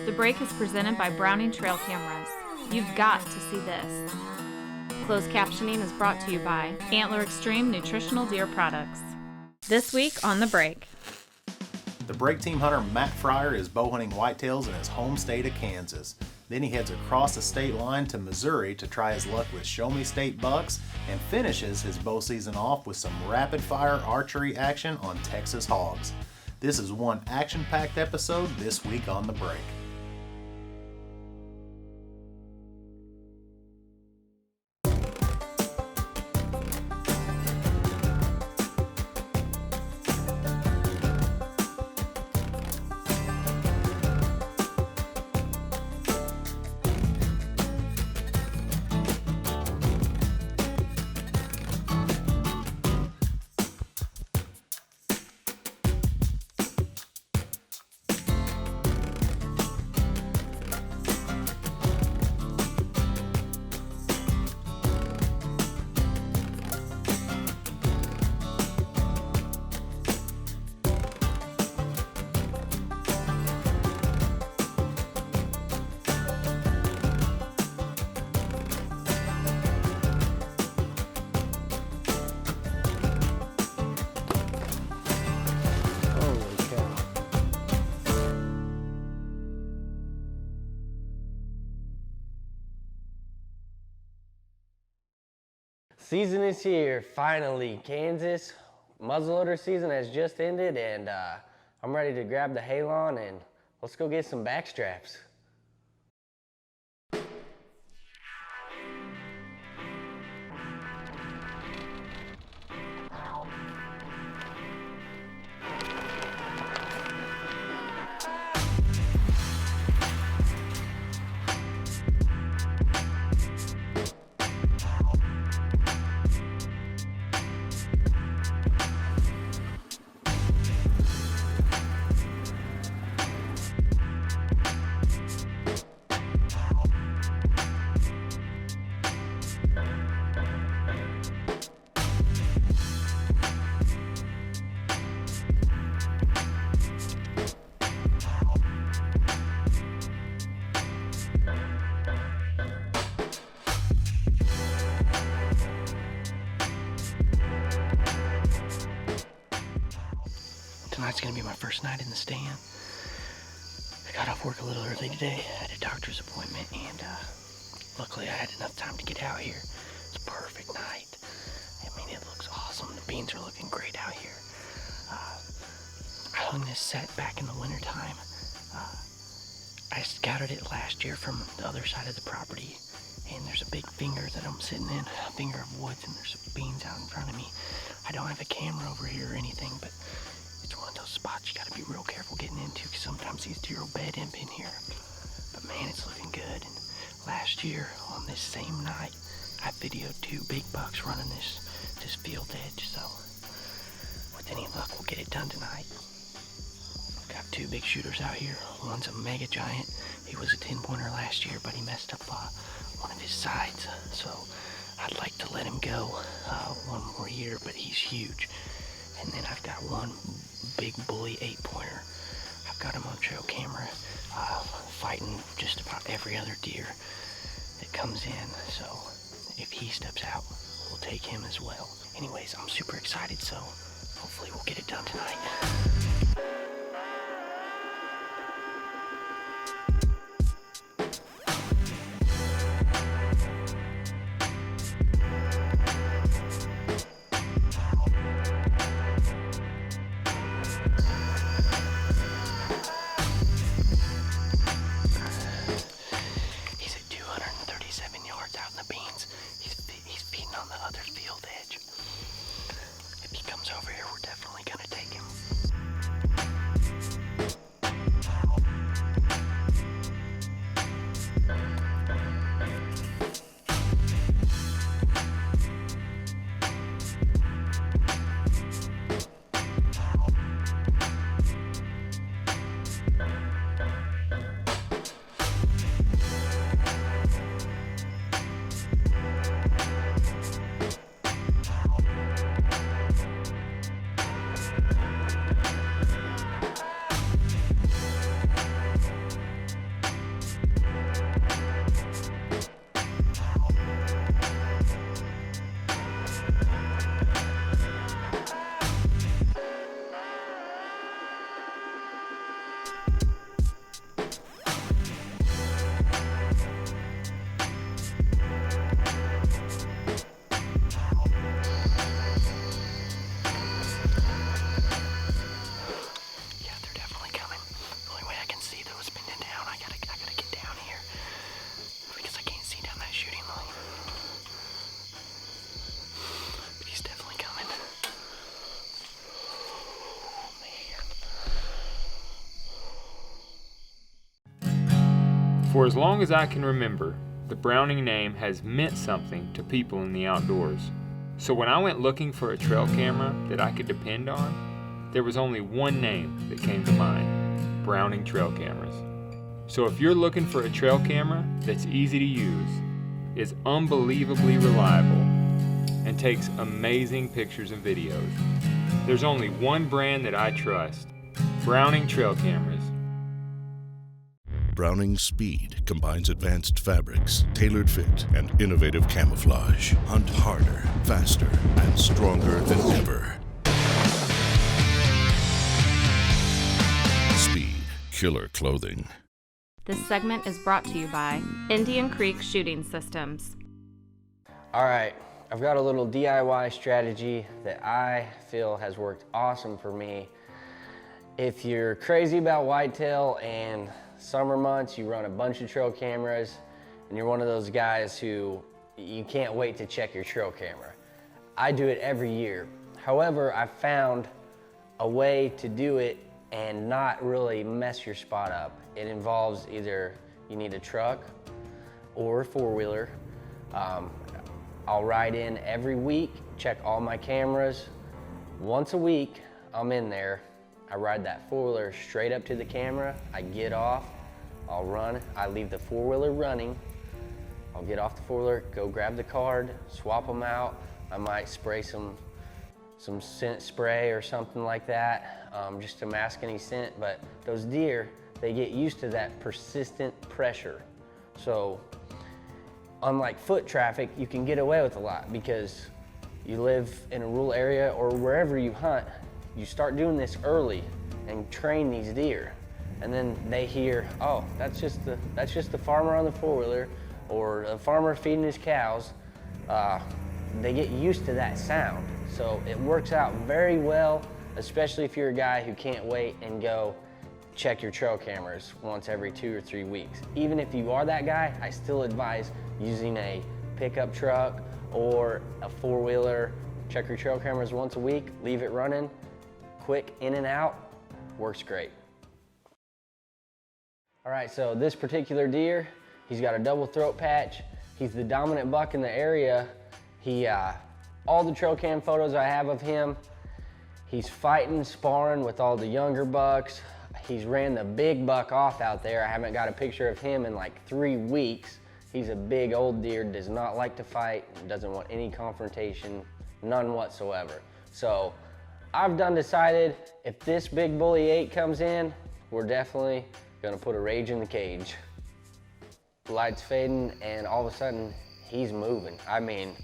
The break is presented by Browning Trail Cameras. You've got to see this. Closed captioning is brought to you by Antler Extreme Nutritional Deer Products. This week on The Break. The break team hunter Matt Fryer is bow hunting whitetails in his home state of Kansas. Then he heads across the state line to Missouri to try his luck with Show Me State bucks and finishes his bow season off with some rapid fire archery action on Texas hogs. This is one action-packed episode this week on The Break. Season is here, finally. Kansas muzzleloader season has just ended, and I'm ready to grab the halon and let's go get some backstraps. Tonight's gonna be my first night in the stand. I got off work a little early today. I had a doctor's appointment, and luckily I had enough time to get out here. It's a perfect night. I mean, it looks awesome. The beans are looking great out here. I hung this set back in the wintertime. I scouted it last year from the other side of the property, and there's a big finger that I'm sitting in, a finger of woods, and there's some beans out in front of me. I don't have a camera over here or anything, but it's one of those spots you gotta be real careful getting into, because sometimes these deer will bed in here. But man, it's looking good. And last year, on this same night, I videoed 2 big bucks running this field edge, so with any luck, we'll get it done tonight. Got 2 big shooters out here. One's a mega giant. He was a 10-pointer last year, but he messed up one of his sides, so I'd like to let him go one more year, but he's huge. And then I've got one big bully 8-pointer. I've got him on trail camera, fighting just about every other deer that comes in. So if he steps out, we'll take him as well. Anyways, I'm super excited, so hopefully we'll get it done tonight. Over here, we're definitely gonna take him. For as long as I can remember, the Browning name has meant something to people in the outdoors. So when I went looking for a trail camera that I could depend on, there was only one name that came to mind: Browning Trail Cameras. So if you're looking for a trail camera that's easy to use, is unbelievably reliable, and takes amazing pictures and videos, there's only one brand that I trust: Browning Trail Cameras. Browning Speed combines advanced fabrics, tailored fit, and innovative camouflage. Hunt harder, faster, and stronger than ever. Speed, killer clothing. This segment is brought to you by Indian Creek Shooting Systems. All right, I've got a little DIY strategy that I feel has worked awesome for me. If you're crazy about whitetail and summer months, you run a bunch of trail cameras, and you're one of those guys who you can't wait to check your trail camera. I do it every year. However, I found a way to do it and not really mess your spot up. It involves either you need a truck or a four-wheeler. I'll ride in every week, check all my cameras. Once a week, I'm in there. I ride that four-wheeler straight up to the camera. I get off, I'll run. I leave the four-wheeler running. I'll get off the four-wheeler, go grab the card, swap them out. I might spray some scent spray or something like that, just to mask any scent. But those deer, they get used to that persistent pressure. So unlike foot traffic, you can get away with a lot because you live in a rural area or wherever you hunt. You start doing this early and train these deer, and then they hear, oh, that's just the farmer on the four-wheeler or the farmer feeding his cows. They get used to that sound. So it works out very well, especially if you're a guy who can't wait and go check your trail cameras once every 2 or 3 weeks. Even if you are that guy, I still advise using a pickup truck or a four-wheeler. Check your trail cameras once a week, leave it running, quick in and out, works great. All right, so this particular deer, he's got a double throat patch. He's the dominant buck in the area. All the trail cam photos I have of him, he's fighting, sparring with all the younger bucks. He's ran the big buck off out there. I haven't got a picture of him in like 3 weeks. He's a big old deer, does not like to fight, doesn't want any confrontation, none whatsoever. So I've decided if this big bully 8 comes in, we're definitely gonna put a rage in the cage. The light's fading and all of a sudden he's moving. I mean,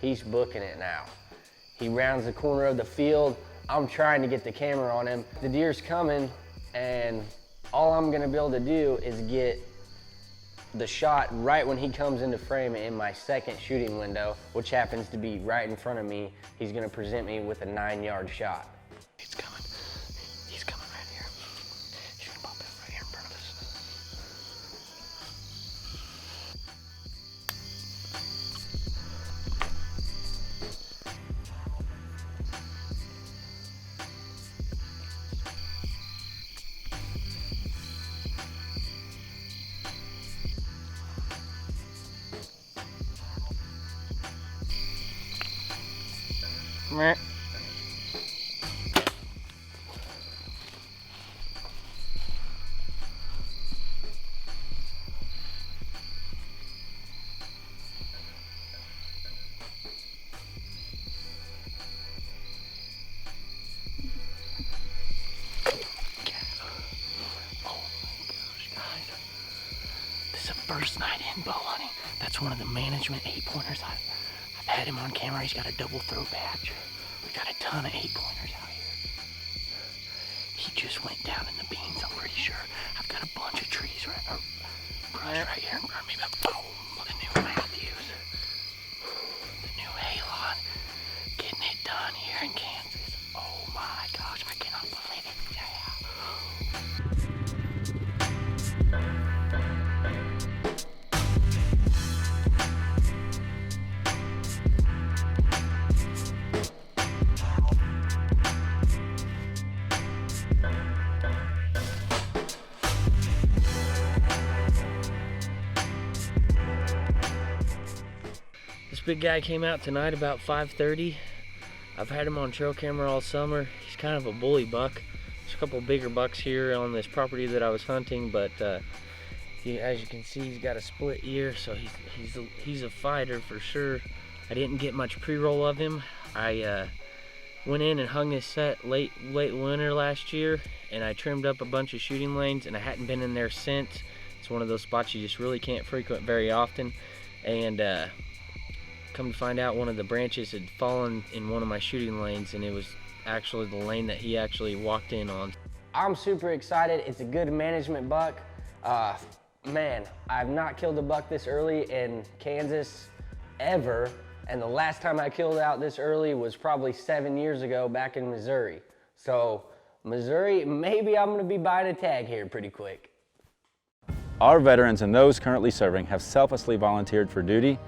he's booking it now. He rounds the corner of the field. I'm trying to get the camera on him. The deer's coming, and all I'm gonna be able to do is get the shot right when he comes into frame in my second shooting window, which happens to be right in front of me. He's gonna present me with a 9-yard shot. He's coming. He's coming right here. He's gonna pop out right here in front of us. Meh. First night in bow hunting. That's one of the management 8-pointers. I've had him on camera. He's got a double throat patch. We got a ton of 8-pointers out here. He just went down in the beans, I'm pretty sure. I've got a bunch of trees brush right here in front of me, but boom, the new Matthews. The new Halon. Getting it done here in Kansas. Oh my gosh, I cannot believe it. Yeah. big guy came out tonight about 5:30. I've had him on trail camera all summer. He's kind of a bully buck. There's a couple bigger bucks here on this property that I was hunting, but as you can see, he's got a split ear, so he's a fighter for sure. I didn't get much pre-roll of him. I went in and hung his set late winter last year, and I trimmed up a bunch of shooting lanes, and I hadn't been in there since. It's one of those spots you just really can't frequent very often, and come to find out, one of the branches had fallen in one of my shooting lanes, and it was actually the lane that he actually walked in on. I'm super excited. It's a good management buck. Man, I've not killed a buck this early in Kansas ever, and the last time I killed out this early was probably 7 years ago back in Missouri. So Missouri, maybe I'm gonna be buying a tag here pretty quick. Our veterans and those currently serving have selflessly volunteered for duty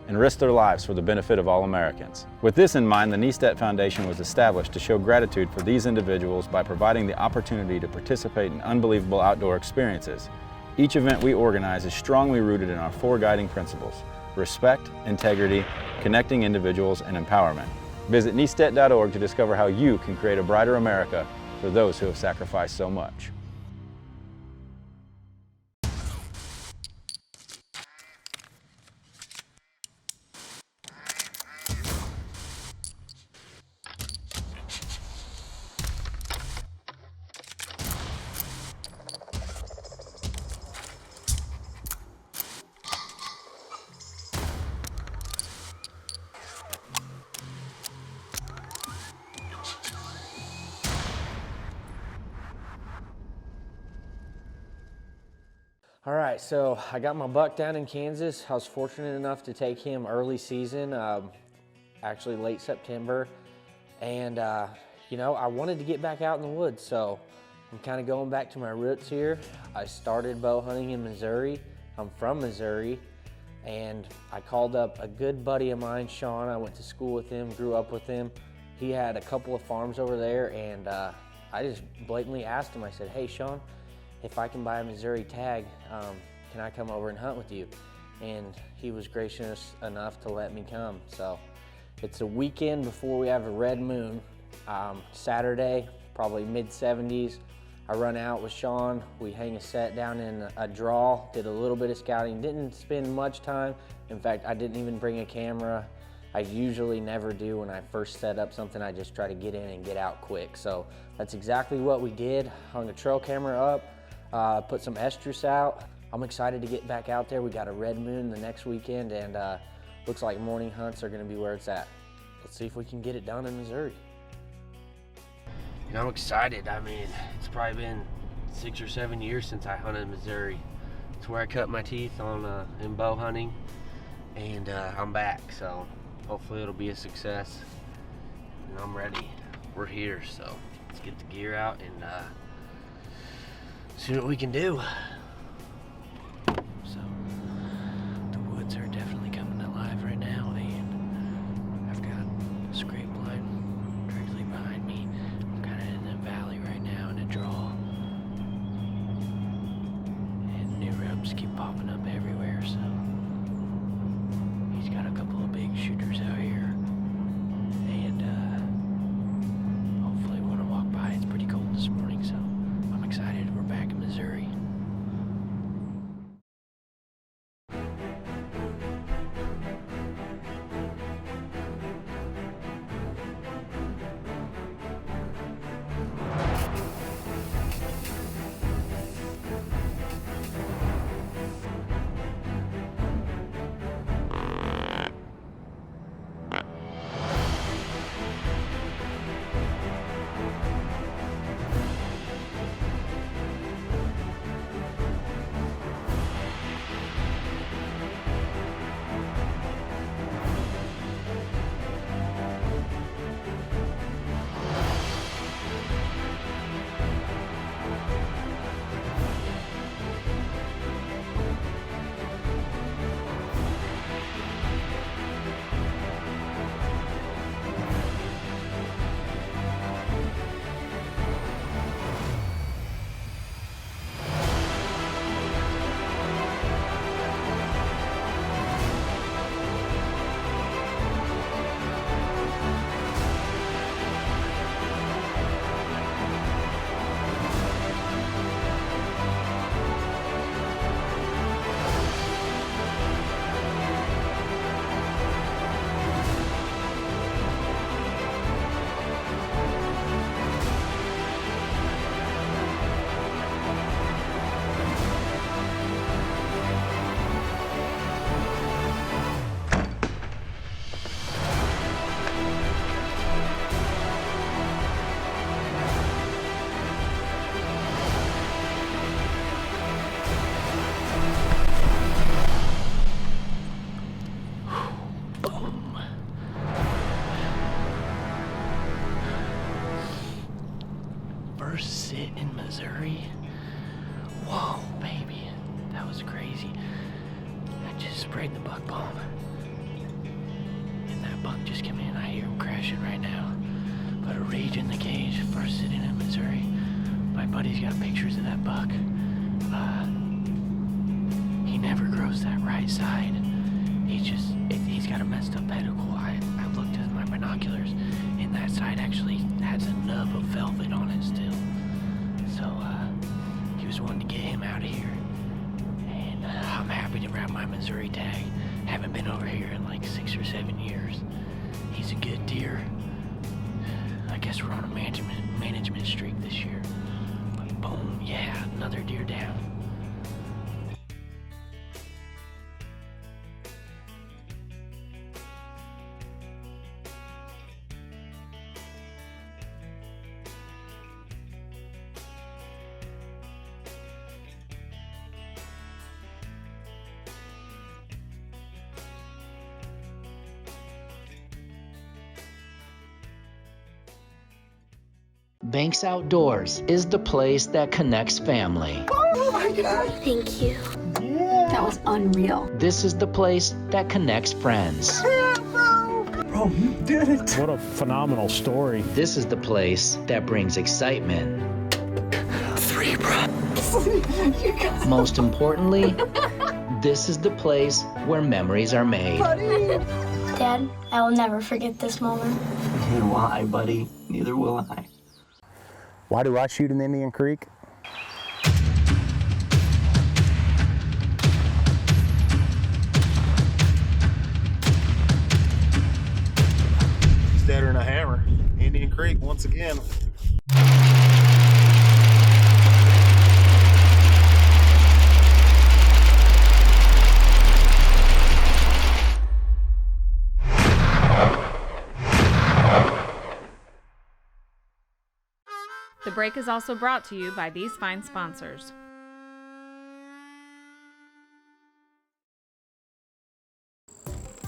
and risked their lives for the benefit of all Americans. With this in mind, the Niestedt Foundation was established to show gratitude for these individuals by providing the opportunity to participate in unbelievable outdoor experiences. Each event we organize is strongly rooted in our 4 guiding principles: respect, integrity, connecting individuals, and empowerment. Visit niestedt.org to discover how you can create a brighter America for those who have sacrificed so much. All right, so I got my buck down in Kansas. I was fortunate enough to take him early season, actually late September. And, you know, I wanted to get back out in the woods, so I'm kind of going back to my roots here. I started bow hunting in Missouri. I'm from Missouri, and I called up a good buddy of mine, Sean. I went to school with him, grew up with him. He had a couple of farms over there, and I just blatantly asked him, I said, "Hey, Sean, if I can buy a Missouri tag, can I come over and hunt with you?" And he was gracious enough to let me come. So it's a weekend before we have a red moon. Saturday, probably mid-70s. I run out with Sean. We hang a set down in a draw, did a little bit of scouting, didn't spend much time. In fact, I didn't even bring a camera. I usually never do when I first set up something. I just try to get in and get out quick. So that's exactly what we did. Hung a trail camera up, put some estrus out. I'm excited to get back out there. We got a red moon the next weekend, and looks like morning hunts are gonna be where it's at. Let's see if we can get it done in Missouri. And I'm excited. I mean, it's probably been 6 or 7 years since I hunted Missouri. It's where I cut my teeth on in bow hunting, and I'm back. So hopefully it'll be a success. And I'm ready. We're here, so let's get the gear out and see what we can do. So the woods are definitely coming alive right now, and I've got a scrape line directly behind me. I'm kind of in a valley right now in a draw, and new rubs keep popping up everywhere. So he's got a couple of big shooters out here, and hopefully when I walk by, it's pretty cold this morning, so I'm excited. We're back in Missouri. was crazy. I just sprayed the buck bomb. And that buck just came in. I hear him crashing right now. But a rage in the cage, first sitting in Missouri. My buddy's got pictures of that buck. He never grows that right side. He's got a messed up pedicle. I looked at my binoculars, and that side actually has a nub of velvet on it still. So, he was wanting to get him out of here. And I'm happy to wrap my Missouri tag. Haven't been over here in like 6 or 7 years. He's a good deer. I guess we're on a management streak this year. But boom, yeah, another deer down. Banks Outdoors is the place that connects family. Oh my God. Thank you. Yeah. That was unreal. This is the place that connects friends. Yeah, bro, you did it. What a phenomenal story. This is the place that brings excitement. 3, bro. Most importantly, this is the place where memories are made. Dad, I will never forget this moment. Neither will I, buddy. Neither will I. Why do I shoot in Indian Creek? It's deader than a hammer. Indian Creek once again. The break is also brought to you by these fine sponsors.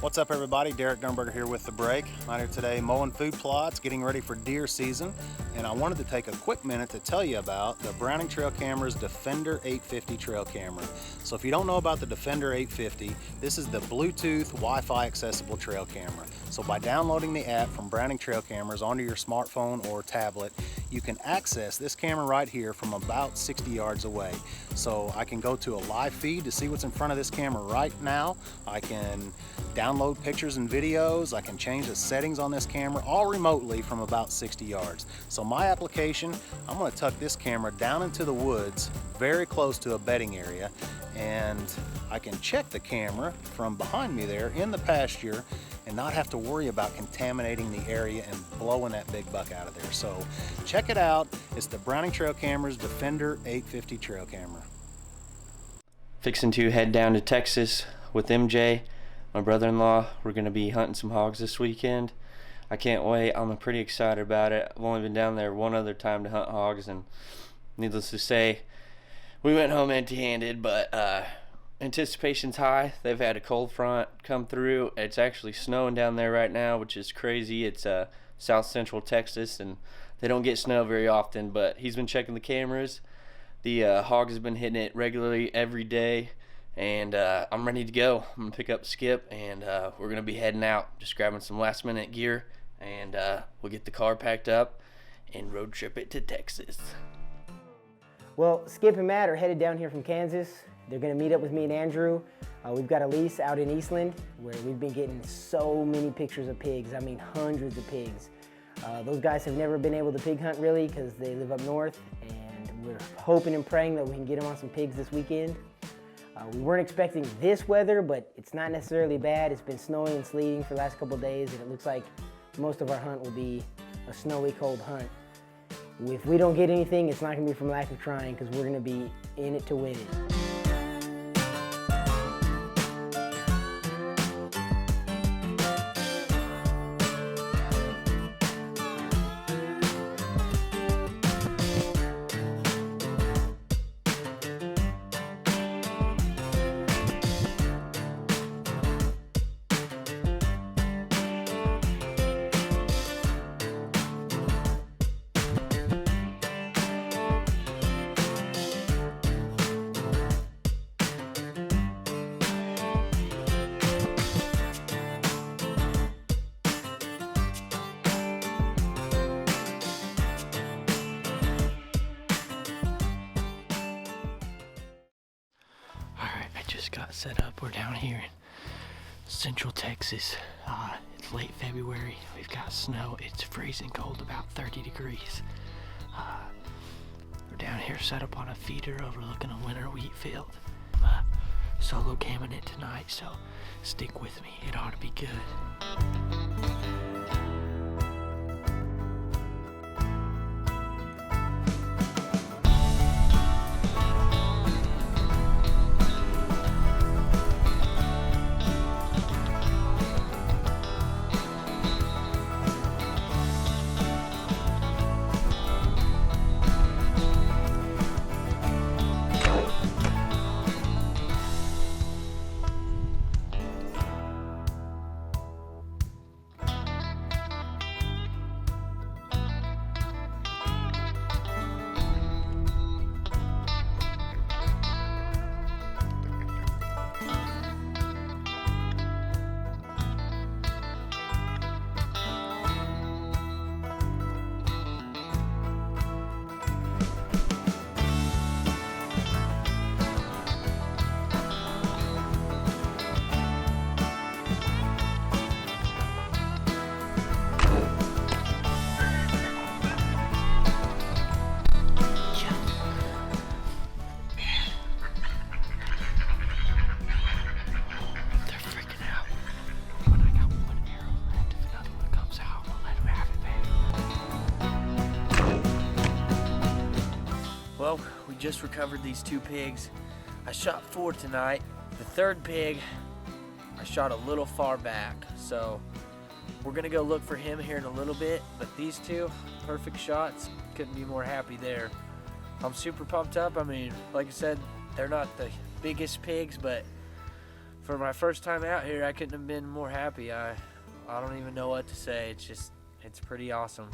What's up, everybody? Derek Durnberger here with The Break. I'm here today mowing food plots, getting ready for deer season, and I wanted to take a quick minute to tell you about the Browning Trail Camera's Defender 850 trail camera. So if you don't know about the Defender 850, this is the Bluetooth Wi-Fi accessible trail camera. So by downloading the app from Browning Trail Cameras onto your smartphone or tablet, you can access this camera right here from about 60 yards away. So I can go to a live feed to see what's in front of this camera right now. I can download pictures and videos. I can change the settings on this camera all remotely from about 60 yards. So my application, I'm going to tuck this camera down into the woods very close to a bedding area, and I can check the camera from behind me there in the pasture and not have to worry about contaminating the area and blowing that big buck out of there. So check it out. It's the Browning Trail Cameras Defender 850 trail camera. Fixing to head down to Texas with MJ, my brother-in-law. We're going to be hunting some hogs this weekend. I can't wait. I'm pretty excited about it. I've only been down there one other time to hunt hogs, and needless to say, we went home empty-handed, but anticipation's high. They've had a cold front come through. It's actually snowing down there right now, which is crazy. It's south central Texas, and they don't get snow very often, but he's been checking the cameras. The hogs have been hitting it regularly every day, and I'm ready to go. I'm gonna pick up Skip, and we're gonna be heading out, just grabbing some last minute gear, and we'll get the car packed up and road trip it to Texas. Well, Skip and Matt are headed down here from Kansas. They're gonna meet up with me and Andrew. We've got a lease out in Eastland where we've been getting so many pictures of pigs. I mean, hundreds of pigs. Those guys have never been able to pig hunt really because they live up north, and we're hoping and praying that we can get them on some pigs this weekend. We weren't expecting this weather, but it's not necessarily bad. It's been snowing and sleeting for the last couple of days, and it looks like most of our hunt will be a snowy, cold hunt. If we don't get anything, it's not gonna be from lack of trying, because we're gonna be in it to win it. just got set up. We're down here in Central Texas. It's late February. We've got snow. It's freezing cold, about 30 degrees. We're down here set up on a feeder overlooking a winter wheat field. I'm solo camming it tonight, so stick with me. It ought to be good. Well, we just recovered these 2 pigs. I shot 4 tonight. The 3rd pig, I shot a little far back. So we're gonna go look for him here in a little bit, but these 2, perfect shots. Couldn't be more happy there. I'm super pumped up. I mean, like I said, they're not the biggest pigs, but for my first time out here, I couldn't have been more happy. I don't even know what to say. It's pretty awesome.